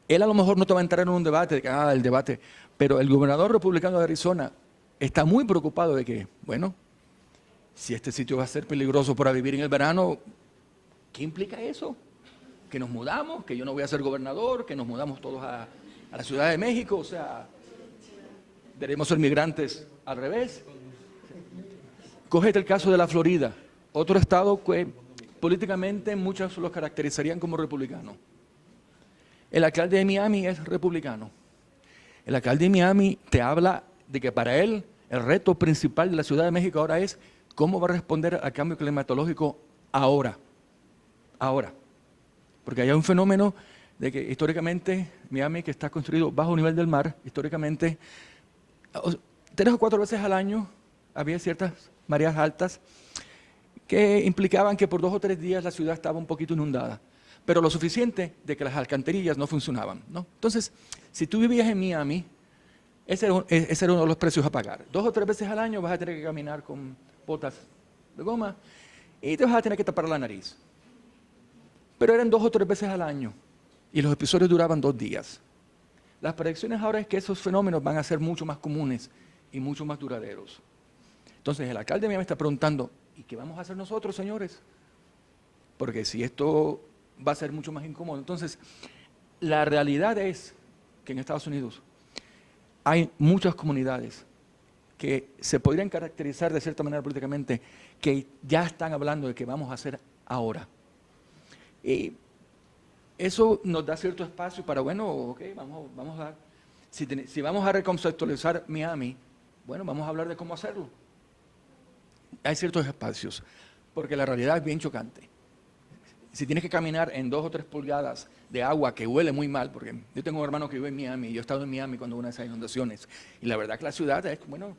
Él a lo mejor no te va a entrar en un debate, el debate, pero el gobernador republicano de Arizona está muy preocupado de que, bueno, si este sitio va a ser peligroso para vivir en el verano, ¿qué implica eso? Que nos mudamos, que yo no voy a ser gobernador, que nos mudamos todos a la Ciudad de México, o sea, debemos ser migrantes al revés. Cógete el caso de la Florida, otro estado que políticamente muchos los caracterizarían como republicano. El alcalde de Miami es republicano. El alcalde de Miami te habla de que para él el reto principal de la Ciudad de México ahora es cómo va a responder al cambio climatológico ahora. Porque hay un fenómeno de que históricamente Miami, que está construido bajo nivel del mar, históricamente 3 o 4 veces al año había ciertas mareas altas que implicaban que por 2 o 3 días la ciudad estaba un poquito inundada, pero lo suficiente de que las alcantarillas no funcionaban, ¿no? Entonces, si tú vivías en Miami, ese era uno de los precios a pagar. 2 o 3 veces al año vas a tener que caminar con botas de goma y te vas a tener que tapar la nariz. Pero eran 2 o 3 veces al año y los episodios duraban 2 días. Las predicciones ahora es que esos fenómenos van a ser mucho más comunes y mucho más duraderos. Entonces el alcalde me está preguntando, ¿y qué vamos a hacer nosotros, señores? Porque si esto va a ser mucho más incómodo. Entonces, la realidad es que en Estados Unidos hay muchas comunidades que se podrían caracterizar de cierta manera políticamente, que ya están hablando de qué vamos a hacer ahora. Eso nos da cierto espacio para, bueno, ok, vamos a, si vamos a reconceptualizar Miami, bueno, vamos a hablar de cómo hacerlo. Hay ciertos espacios, porque la realidad es bien chocante. Si tienes que caminar en 2 o 3 pulgadas de agua que huele muy mal, porque yo tengo un hermano que vive en Miami, y yo he estado en Miami cuando hubo una de esas inundaciones, y la verdad que la ciudad es, bueno,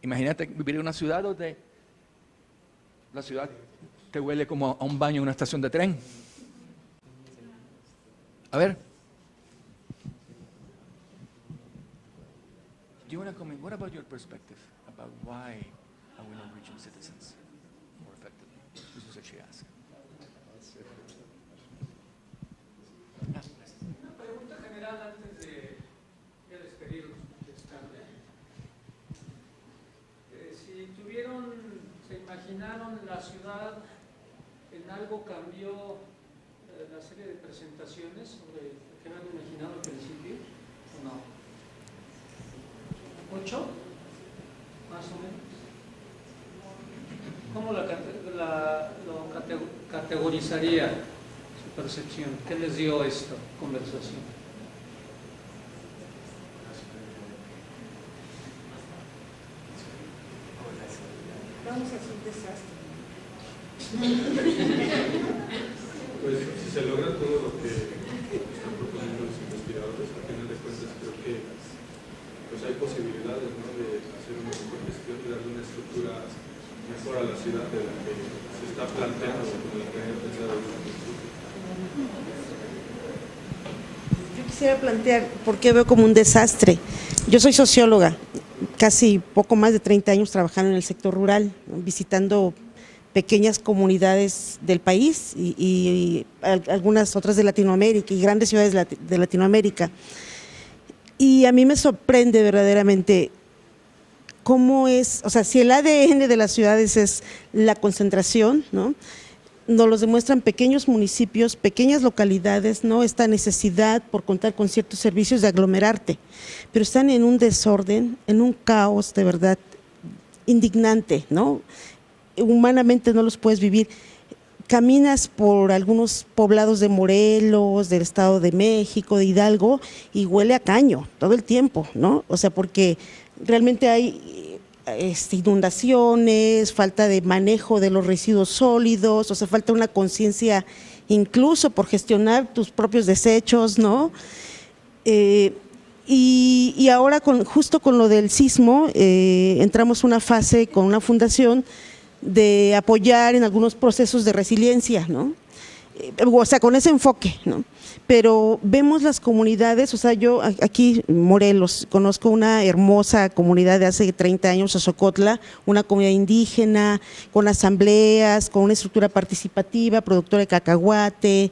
imagínate vivir en una ciudad donde la ciudad te huele como a un baño en una estación de tren. A ver. Do you want to comment? What about your perspective about why are we not reaching citizens more effectively? This is what she asked. Una pregunta general antes de despedirnos. Si se imaginaron la ciudad en algo cambió la serie de presentaciones sobre lo que habían imaginado al principio, ¿o no? 8, más o menos. ¿Cómo lo categorizaría su percepción? ¿Qué les dio esta conversación? Vamos a hacer un desastre. Pues si se logra todo lo que están proponiendo los investigadores, al final de cuentas creo que pues hay posibilidades, ¿no?, de hacer una mejor gestión y darle una estructura mejor a la ciudad de la que se está planteando, de la que había pensado. Yo quisiera plantear por qué veo como un desastre. Yo soy socióloga, casi poco más de 30 años trabajando en el sector rural, ¿no?, visitando pequeñas comunidades del país y algunas otras de Latinoamérica y grandes ciudades de Latinoamérica. Y a mí me sorprende verdaderamente cómo es, o sea, si el ADN de las ciudades es la concentración, ¿no?, nos los demuestran pequeños municipios, pequeñas localidades, ¿no?, esta necesidad por contar con ciertos servicios de aglomerarte, pero están en un desorden, en un caos de verdad indignante, ¿no? Humanamente no los puedes vivir. Caminas por algunos poblados de Morelos, del Estado de México, de Hidalgo, y huele a caño todo el tiempo, ¿no? O sea, porque realmente hay inundaciones, falta de manejo de los residuos sólidos, o sea, falta una conciencia incluso por gestionar tus propios desechos, ¿no? Y ahora justo con lo del sismo, entramos una fase con una fundación de apoyar en algunos procesos de resiliencia, ¿no? O sea, con ese enfoque, ¿no? Pero vemos las comunidades, o sea, yo aquí en Morelos conozco una hermosa comunidad de hace 30 años, Xocotla, una comunidad indígena, con asambleas, con una estructura participativa, productora de cacahuate,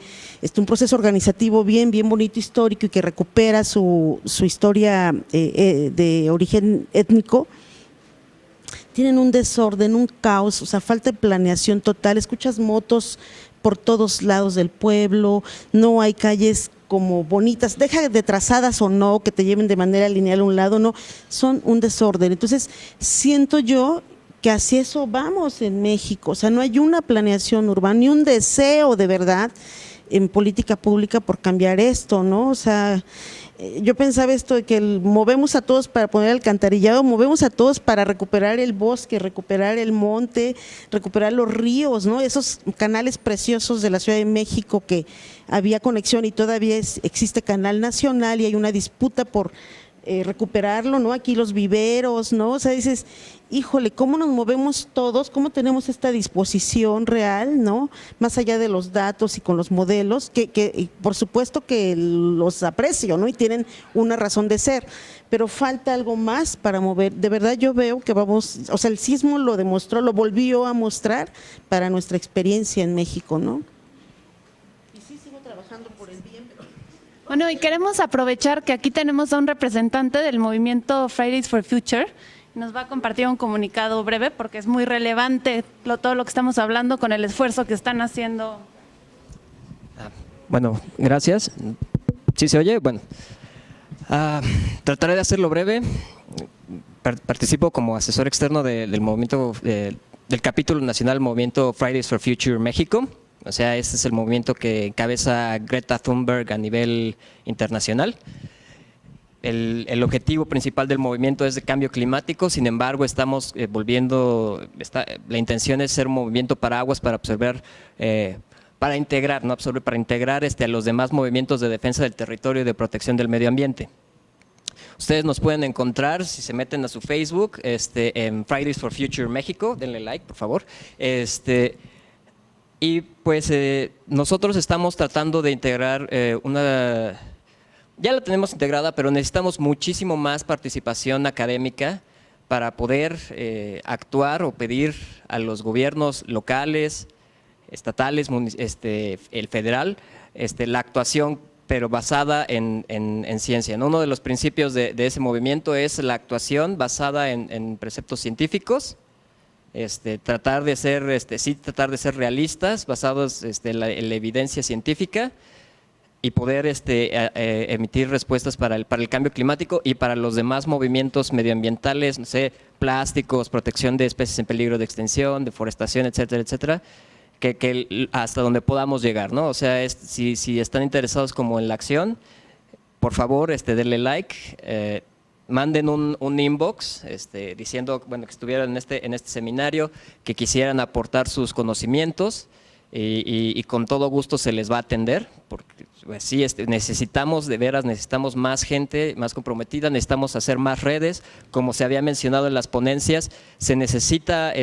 un proceso organizativo bien bonito, histórico, y que recupera su historia de origen étnico. Tienen un desorden, un caos, o sea, falta de planeación total, escuchas motos por todos lados del pueblo, no hay calles como bonitas, deja de trazadas o no, que te lleven de manera lineal a un lado, no, son un desorden. Entonces, siento yo que hacia eso vamos en México, o sea, no hay una planeación urbana, ni un deseo de verdad en política pública por cambiar esto, ¿no? O sea, yo pensaba esto de que movemos a todos para poner alcantarillado, movemos a todos para recuperar el bosque, recuperar el monte, recuperar los ríos, ¿no? Esos canales preciosos de la Ciudad de México que había conexión y todavía existe canal nacional y hay una disputa por recuperarlo, ¿no? Aquí los viveros, ¿no? O sea, dices, híjole, ¿cómo nos movemos todos? ¿Cómo tenemos esta disposición real, ¿no? Más allá de los datos y con los modelos, que por supuesto que los aprecio, ¿no? Y tienen una razón de ser, pero falta algo más para mover. De verdad yo veo que vamos, o sea, el sismo lo demostró, lo volvió a mostrar para nuestra experiencia en México, ¿no? Y sí, sigo trabajando por el bien, pero... Bueno, y queremos aprovechar que aquí tenemos a un representante del movimiento Fridays for Future nos va a compartir un comunicado breve porque es muy relevante todo lo que estamos hablando con el esfuerzo que están haciendo. Bueno, gracias. ¿Sí se oye? Bueno, trataré de hacerlo breve. Participo como asesor externo del movimiento, del capítulo nacional Movimiento Fridays for Future México. O sea, este es el movimiento que encabeza Greta Thunberg a nivel internacional. El objetivo principal del movimiento es de cambio climático, sin embargo estamos la intención es ser un movimiento paraguas para absorber, para integrar, no absorber, para integrar a los demás movimientos de defensa del territorio y de protección del medio ambiente. Ustedes nos pueden encontrar si se meten a su Facebook en Fridays for Future México, denle like por favor. Y pues nosotros estamos tratando de integrar ya la tenemos integrada, pero necesitamos muchísimo más participación académica para poder actuar o pedir a los gobiernos locales, estatales, el federal, la actuación, pero basada en ciencia, ¿no? Uno de los principios de ese movimiento es la actuación basada en preceptos científicos, tratar de ser realistas, basados en la evidencia científica, y poder emitir respuestas para el cambio climático y para los demás movimientos medioambientales, no sé, plásticos, protección de especies en peligro de extinción, deforestación, etcétera, etcétera, que hasta donde podamos llegar, ¿no? O sea, si están interesados como en la acción, por favor, denle like, manden un inbox diciendo, bueno, que estuvieran en este seminario, que quisieran aportar sus conocimientos. Y con todo gusto se les va a atender, porque pues, sí, necesitamos más gente, más comprometida, necesitamos hacer más redes, como se había mencionado en las ponencias, se necesita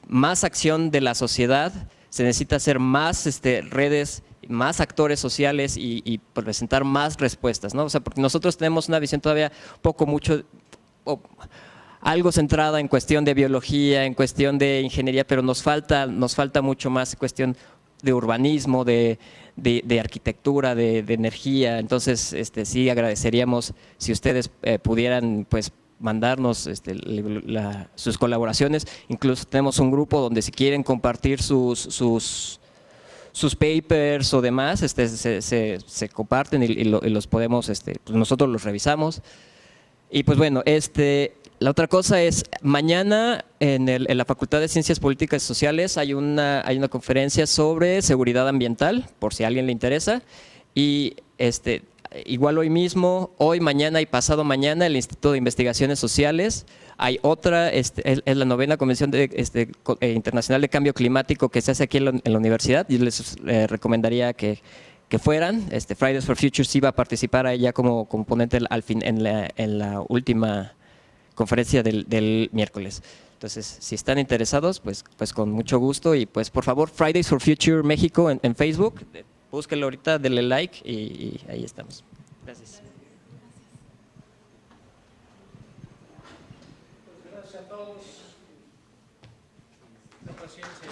más acción de la sociedad, se necesita hacer más redes, más actores sociales y presentar más respuestas, ¿no? O sea, porque nosotros tenemos una visión todavía algo centrada en cuestión de biología, en cuestión de ingeniería, pero nos falta mucho más cuestión de urbanismo, de arquitectura, de energía. Entonces, sí agradeceríamos si ustedes pudieran, pues, mandarnos sus colaboraciones. Incluso tenemos un grupo donde si quieren compartir sus papers o demás, se comparten y los podemos, pues nosotros los revisamos. Y pues bueno, la otra cosa es, mañana en la Facultad de Ciencias Políticas y Sociales hay una conferencia sobre seguridad ambiental, por si a alguien le interesa, y igual hoy, mañana y pasado mañana, el Instituto de Investigaciones Sociales, hay otra, es la 9ª Convención Internacional de Cambio Climático que se hace aquí en la universidad, y les recomendaría que fueran. Fridays for Future sí va a participar a ella como componente al fin en la última conferencia del miércoles. Entonces, si están interesados, pues con mucho gusto, y pues por favor, Fridays for Future México en Facebook, búsquenlo ahorita, denle like y ahí estamos. Gracias. Gracias a todos. La paciencia.